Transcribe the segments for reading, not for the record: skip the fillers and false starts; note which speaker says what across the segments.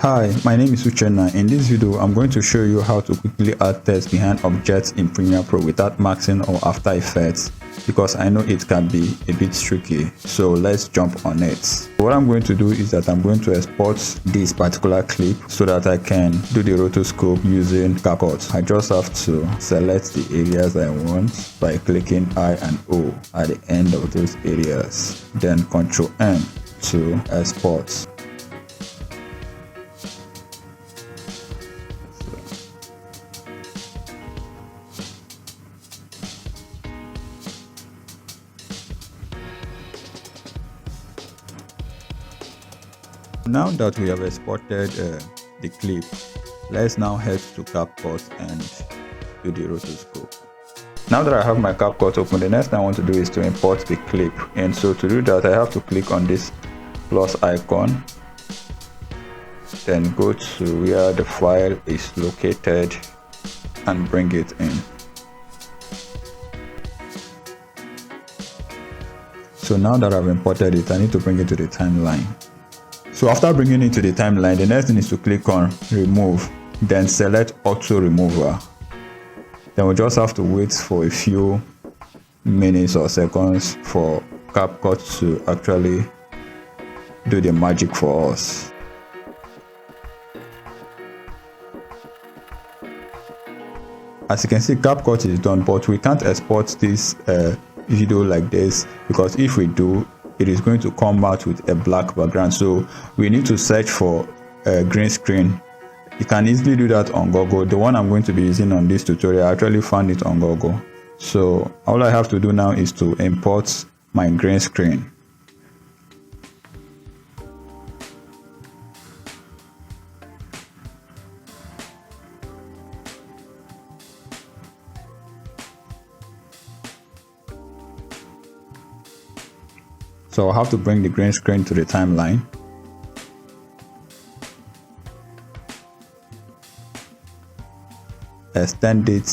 Speaker 1: Hi, my name is Uchenna. In this video, I'm going to show you how to quickly add text behind objects in Premiere Pro without maxing or After Effects, because I know it can be a bit tricky. So let's jump on it. What I'm going to do is that I'm going to export this particular clip so that I can do the rotoscope using CapCut. I just have to select the areas I want by clicking I and O at the end of those areas. Then Ctrl N to export. Now that we have exported the clip, let's now head to CapCut and do the rotoscope. Now that I have my CapCut open, the next thing I want to do is to import the clip. And so to do that, I have to click on this plus icon, then go to where the file is located and bring it in. So now that I've imported it, I need to bring it to the timeline. So after bringing it to the timeline, the next thing is to click on remove, then select auto remover. Then we just have to wait for a few minutes or seconds for CapCut to actually do the magic for us. As you can see, CapCut is done, but we can't export this video like this, because if we do, it is going to come out with a black background. So we need to search for a green screen. You can easily do that on Google. The one I'm going to be using on this tutorial, I actually found it on Google. So all I have to do now is to import my green screen. So I'll have to bring the green screen to the timeline. Extend it.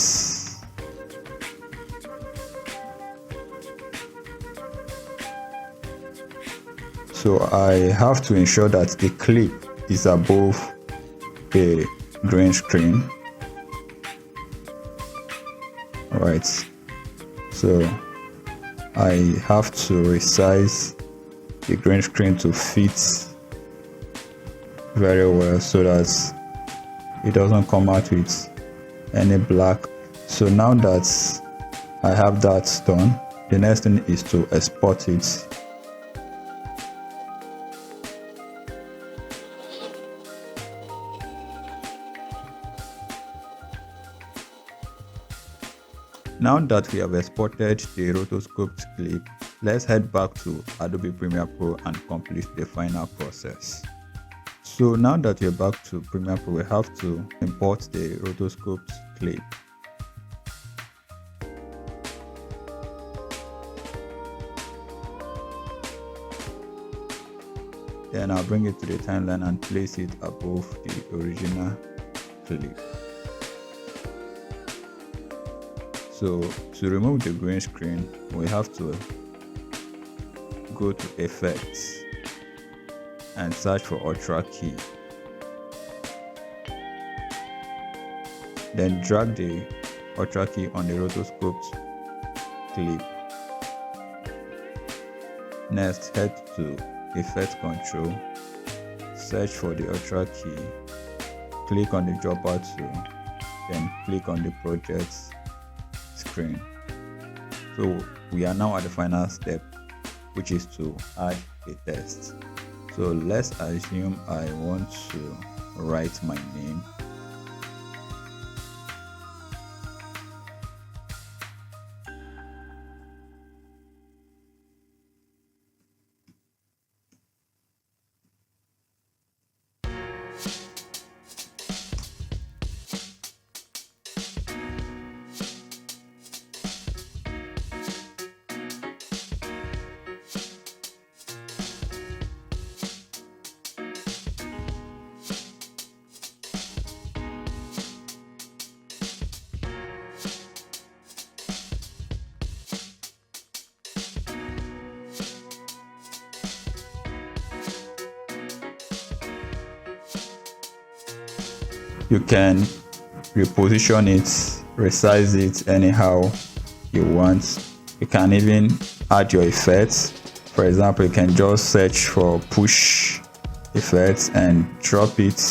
Speaker 1: So I have to ensure that the clip is above the green screen. Alright. So I have to resize the green screen to fit very well so that it doesn't come out with any black. So now that I have that done, the next thing is to export it. Now that we have exported the rotoscoped clip, let's head back to Adobe Premiere Pro and complete the final process. So now that we're back to Premiere Pro, we have to import the rotoscoped clip. Then I'll bring it to the timeline and place it above the original clip. So to remove the green screen, we have to go to Effects and search for Ultra Key. Then drag the Ultra Key on the rotoscoped clip. Next, head to Effect Control, search for the Ultra Key, click on the dropper tool, then click on the project screen. So we are now at the final step, which is to add a text. So let's assume I want to write my name. You can reposition it, resize it anyhow you want. You can even add your effects. For example, you can just search for push effects and drop it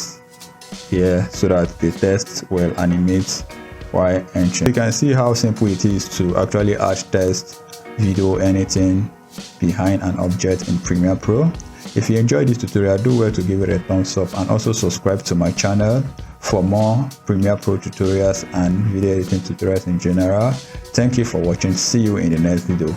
Speaker 1: here so that the text will animate while entering. You can see how simple it is to actually add text, video, anything behind an object in Premiere Pro. If you enjoyed this tutorial, do well to give it a thumbs up and also subscribe to my channel for more Premiere Pro tutorials and video editing tutorials in general. Thank you for watching. See you in the next video.